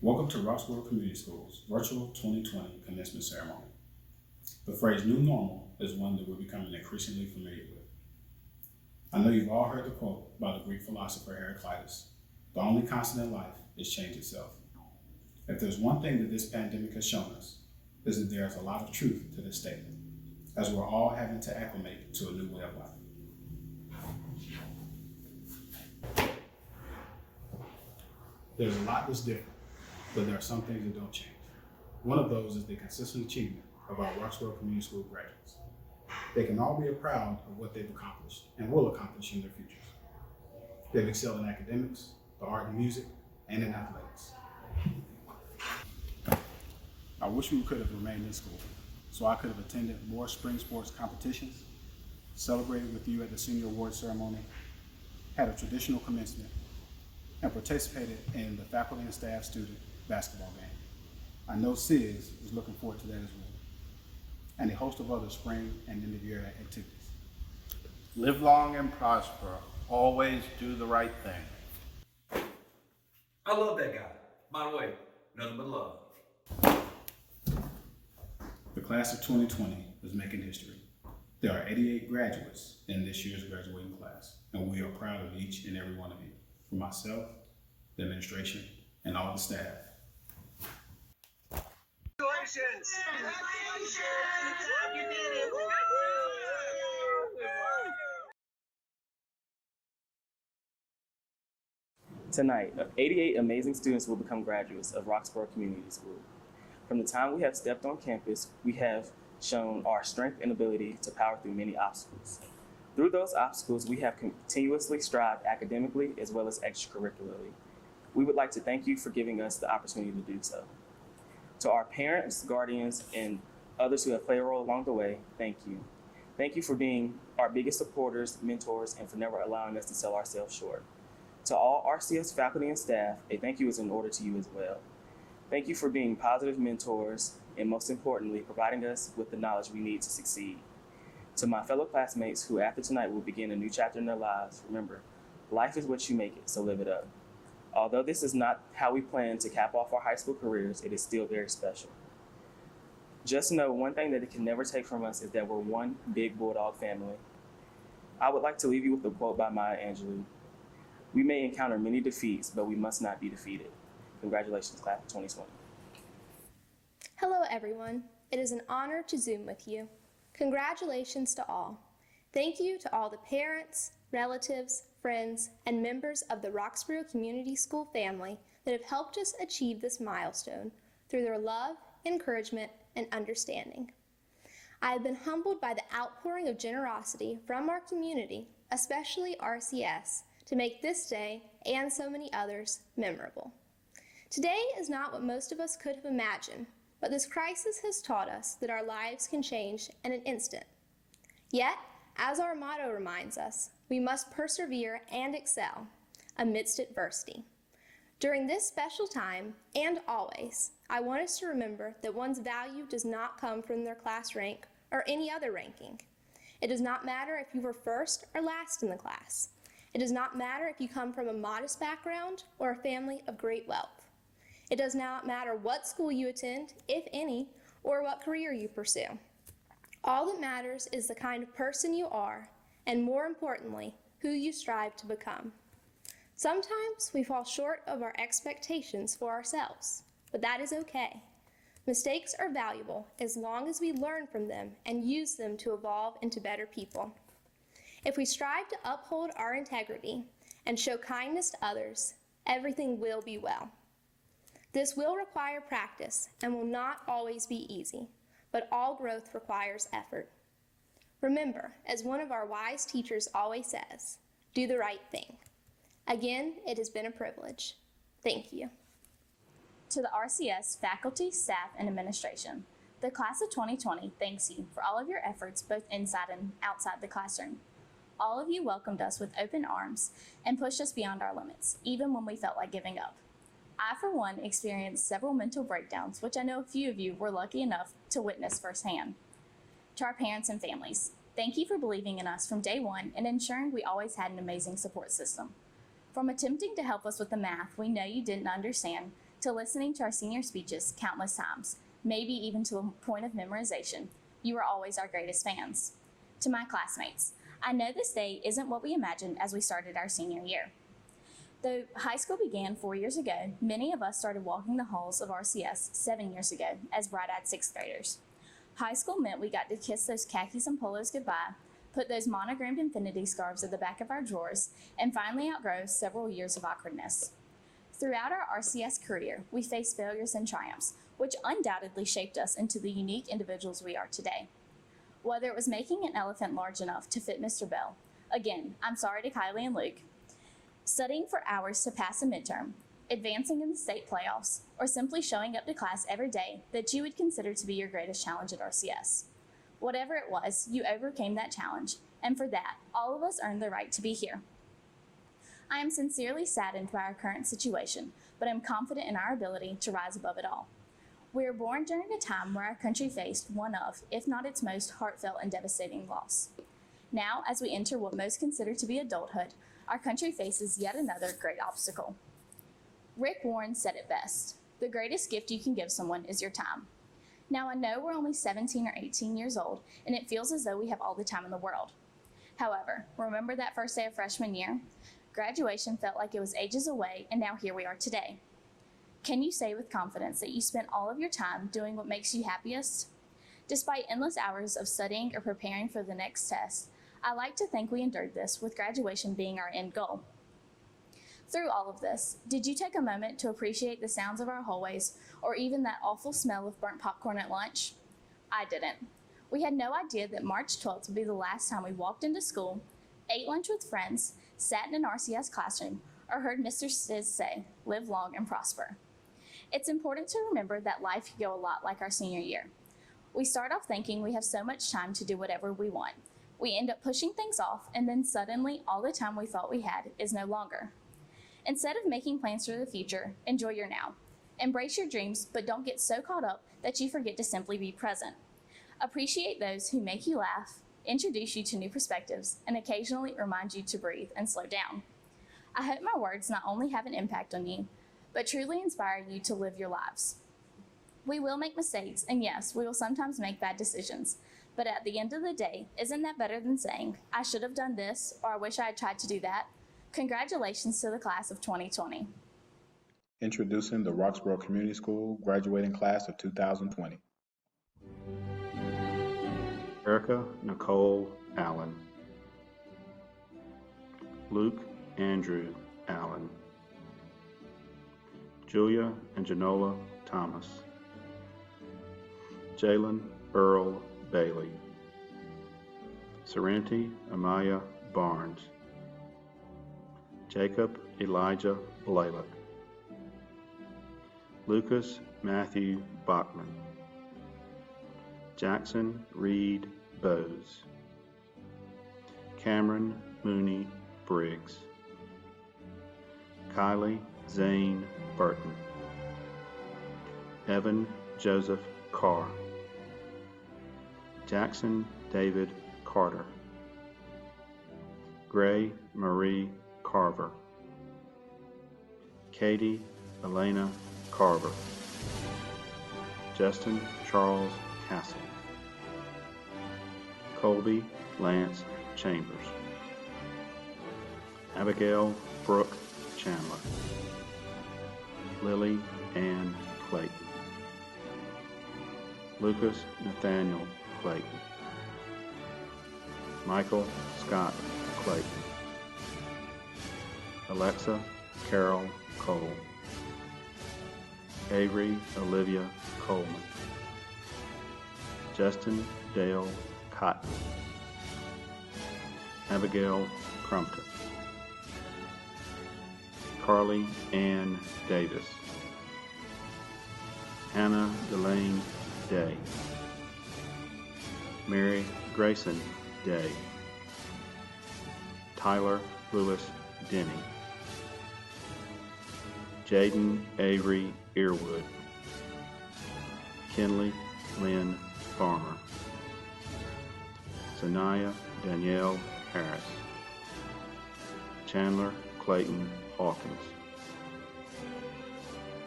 Welcome to Roxborough Community Schools Virtual 2020 Commencement Ceremony. The phrase new normal is one that we're becoming increasingly familiar with. I know you've all heard the quote by the Greek philosopher Heraclitus, "The only constant in life is change itself." If there's one thing that this pandemic has shown us, is that there's a lot of truth to this statement, as we're all having to acclimate to a new way of life. There's a lot that's different, but there are some things that don't change. One of those is the consistent achievement of our Roxborough Community School graduates. They can all be proud of what they've accomplished and will accomplish in their futures. They've excelled in academics, the art and music, and in athletics. I wish we could have remained in school, so I could have attended more spring sports competitions, celebrated with you at the senior award ceremony, had a traditional commencement, and participated in the faculty and staff student basketball game. I know Sis is looking forward to that as well, and a host of other spring and end of year activities. Live long and prosper. Always do the right thing. I love that guy. By the way, nothing but love. The class of 2020 is making history. There are 88 graduates in this year's graduating class, and we are proud of each and every one of you. From myself, the administration, and all the staff. Congratulations! Congratulations! You did it! Tonight, 88 amazing students will become graduates of Roxborough Community School. From the time we have stepped on campus, we have shown our strength and ability to power through many obstacles. Through those obstacles, we have continuously strived academically as well as extracurricularly. We would like to thank you for giving us the opportunity to do so. To our parents, guardians, and others who have played a role along the way, thank you. Thank you for being our biggest supporters, mentors, and for never allowing us to sell ourselves short. To all RCS faculty and staff, a thank you is in order to you as well. Thank you for being positive mentors and, most importantly, providing us with the knowledge we need to succeed. To my fellow classmates who after tonight will begin a new chapter in their lives, remember, life is what you make it, so live it up. Although this is not how we plan to cap off our high school careers, it is still very special. Just know one thing that it can never take from us is that we're one big Bulldog family. I would like to leave you with a quote by Maya Angelou. "We may encounter many defeats, but we must not be defeated." Congratulations, class of 2020. Hello, everyone. It is an honor to Zoom with you. Congratulations to all. Thank you to all the parents, relatives, friends, and members of the Roxborough Community School family that have helped us achieve this milestone through their love, encouragement, and understanding. I have been humbled by the outpouring of generosity from our community, especially RCS, to make this day and so many others memorable. Today is not what most of us could have imagined, but this crisis has taught us that our lives can change in an instant. Yet, as our motto reminds us, we must persevere and excel amidst adversity. During this special time, and always, I want us to remember that one's value does not come from their class rank or any other ranking. It does not matter if you were first or last in the class. It does not matter if you come from a modest background or a family of great wealth. It does not matter what school you attend, if any, or what career you pursue. All that matters is the kind of person you are, and more importantly, who you strive to become. Sometimes we fall short of our expectations for ourselves, but that is okay. Mistakes are valuable as long as we learn from them and use them to evolve into better people. If we strive to uphold our integrity and show kindness to others, everything will be well. This will require practice and will not always be easy, but all growth requires effort. Remember, as one of our wise teachers always says, do the right thing. Again, it has been a privilege. Thank you. To the RCS faculty, staff, and administration, the class of 2020 thanks you for all of your efforts both inside and outside the classroom. All of you welcomed us with open arms and pushed us beyond our limits, even when we felt like giving up. I, for one, experienced several mental breakdowns, which I know a few of you were lucky enough to witness firsthand. To our parents and families, thank you for believing in us from day one and ensuring we always had an amazing support system. From attempting to help us with the math we know you didn't understand, to listening to our senior speeches countless times, maybe even to a point of memorization, you are always our greatest fans. To my classmates, I know this day isn't what we imagined as we started our senior year. Though high school began 4 years ago, many of us started walking the halls of RCS 7 years ago as bright-eyed sixth graders. High school meant we got to kiss those khakis and polos goodbye, put those monogrammed infinity scarves at the back of our drawers, and finally outgrow several years of awkwardness. Throughout our RCS career, we faced failures and triumphs, which undoubtedly shaped us into the unique individuals we are today. Whether it was making an elephant large enough to fit Mr. Bell, again, I'm sorry to Kylie and Luke, studying for hours to pass a midterm, advancing in the state playoffs, or simply showing up to class every day that you would consider to be your greatest challenge at RCS. Whatever it was, you overcame that challenge, and for that, all of us earned the right to be here. I am sincerely saddened by our current situation, but I'm confident in our ability to rise above it all. We were born during a time where our country faced one of, if not its most heartfelt and devastating loss. Now, as we enter what most consider to be adulthood, our country faces yet another great obstacle. Rick Warren said it best, "The greatest gift you can give someone is your time." Now, I know we're only 17 or 18 years old, and it feels as though we have all the time in the world. However, remember that first day of freshman year? Graduation felt like it was ages away, and now here we are today. Can you say with confidence that you spent all of your time doing what makes you happiest? Despite endless hours of studying or preparing for the next test, I like to think we endured this with graduation being our end goal. Through all of this, did you take a moment to appreciate the sounds of our hallways or even that awful smell of burnt popcorn at lunch? I didn't. We had no idea that March 12th would be the last time we walked into school, ate lunch with friends, sat in an RCS classroom, or heard Mr. Stiz say, "Live long and prosper." It's important to remember that life can go a lot like our senior year. We start off thinking we have so much time to do whatever we want. We end up pushing things off, and then suddenly all the time we thought we had is no longer. Instead of making plans for the future, enjoy your now. Embrace your dreams, but don't get so caught up that you forget to simply be present. Appreciate those who make you laugh, introduce you to new perspectives, and occasionally remind you to breathe and slow down. I hope my words not only have an impact on you, but truly inspire you to live your lives. We will make mistakes, and yes, we will sometimes make bad decisions, but at the end of the day, isn't that better than saying, "I should have done this," or "I wish I had tried to do that"? Congratulations to the class of 2020. Introducing the Roxborough Community School graduating class of 2020. Erica Nicole Allen, Luke Andrew Allen, Julia Angenola Thomas, Jalen Earl Bailey, Serenity Amaya Barnes, Jacob Elijah Blaylock, Lucas Matthew Bachman, Jackson Reed Bowes, Cameron Mooney Briggs, Kylie Zane Burton, Evan Joseph Carr, Jackson David Carter, Gray Marie Carver, Katie Elena Carver, Justin Charles Castle, Colby Lance Chambers, Abigail Brooke Chandler, Lily Ann Clayton, Lucas Nathaniel Clayton, Michael Scott Clayton, Alexa Carol Cole, Avery Olivia Coleman, Justin Dale Cotton, Abigail Crumpton, Carly Ann Davis, Hannah Delane Day, Mary Grayson Day, Tyler Lewis Denny, Jaden Avery Earwood, Kinley Lynn Farmer, Sanaya Danielle Harris, Chandler Clayton Hawkins,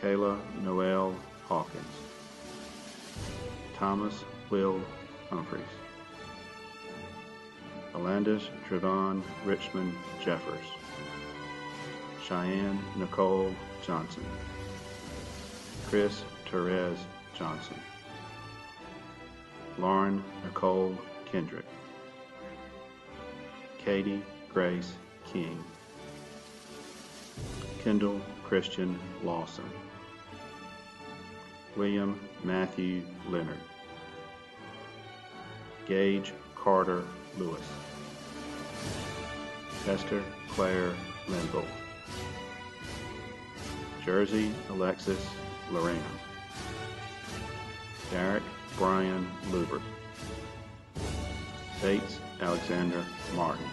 Kayla Noel Hawkins, Thomas Will Humphreys, Alandis Trevon Richmond Jeffers, Cheyenne Nicole Johnson, Chris Therese Johnson, Lauren Nicole Kendrick, Katie Grace King, Kendall Christian Lawson, William Matthew Leonard, Gage Carter Lewis, Esther Claire Linville, Jersey Alexis Lorena, Derek Brian Lubert, Bates Alexander Martin,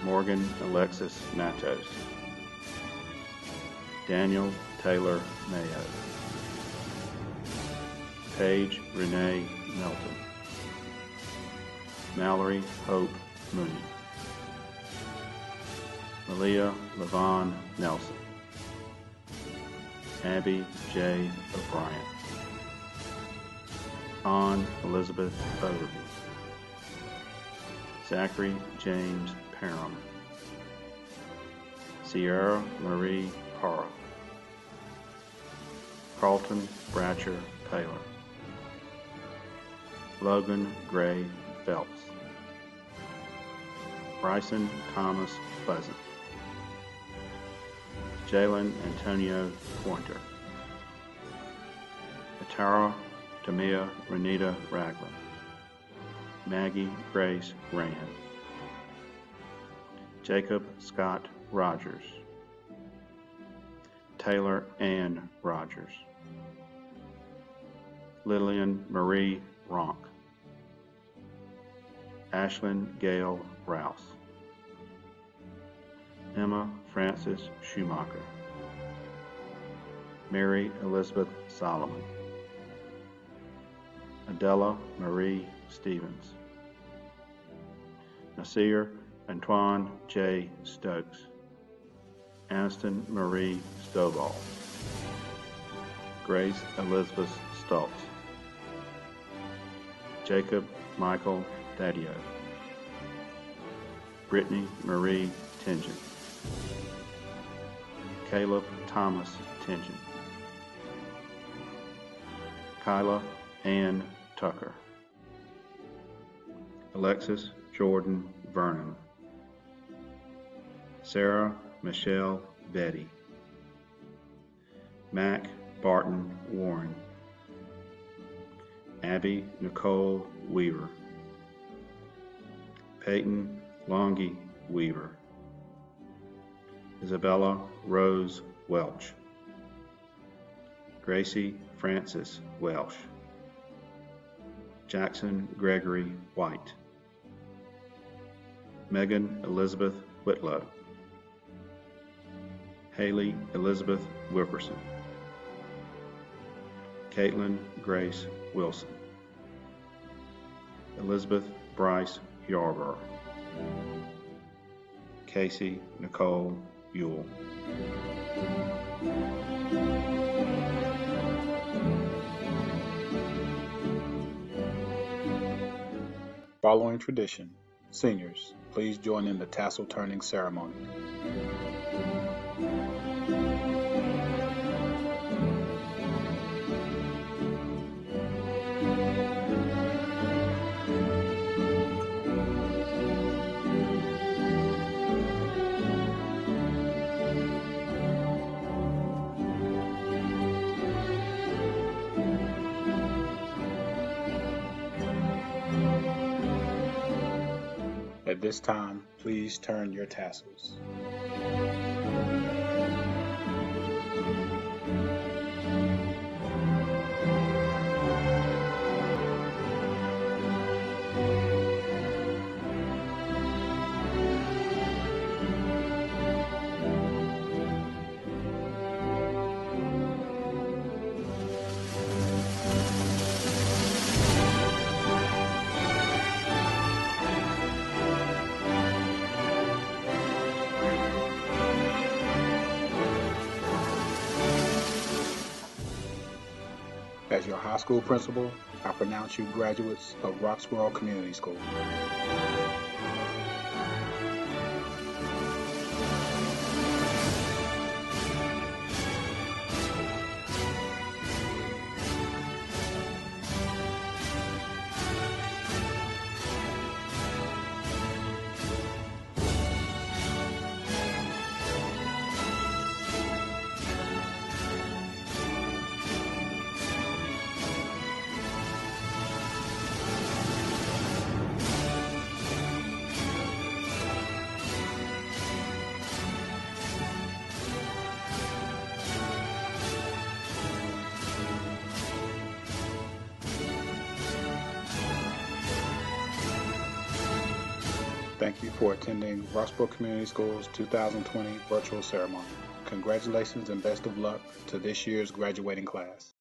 Morgan Alexis Matos, Daniel Taylor Mayo, Paige Renee Melton, Mallory Hope Mooney, Malia Levon Nelson, Abby J. O'Brien, Ann Elizabeth Overby, Zachary James Parham, Sierra Marie Parra, Carlton Bratcher Taylor, Logan Gray Phelps, Bryson Thomas Pleasant, Jalen Antonio Pointer, Atara Tamia Renita Ragland, Maggie Grace Rand, Jacob Scott Rogers, Taylor Ann Rogers, Lillian Marie Ronk, Ashlyn Gail Rouse, Emma Frances Schumacher, Mary Elizabeth Solomon, Adela Marie Stevens, Nasir Antoine J. Stokes, Aniston Marie Stovall, Grace Elizabeth Stoltz, Jacob Michael Thaddeau, Brittany Marie Tingen, Caleb Thomas Tingen, Kyla Ann Tucker, Alexis Jordan Vernon, Sarah Michelle Betty, Mac Barton Warren, Abby Nicole Weaver, Peyton Longy Weaver, Isabella Rose Welch, Gracie Frances Welsh, Jackson Gregory White, Megan Elizabeth Whitlow, Haley Elizabeth Wilkerson, Caitlin Grace Wilson, Elizabeth Bryce Yarborough, Casey Nicole Ewell. Following tradition, seniors, please join in the tassel turning ceremony. At this time, please turn your tassels. As your high school principal, I pronounce you graduates of Roxborough Community School. Thank you for attending Roxborough Community Schools 2020 virtual ceremony. Congratulations and best of luck to this year's graduating class.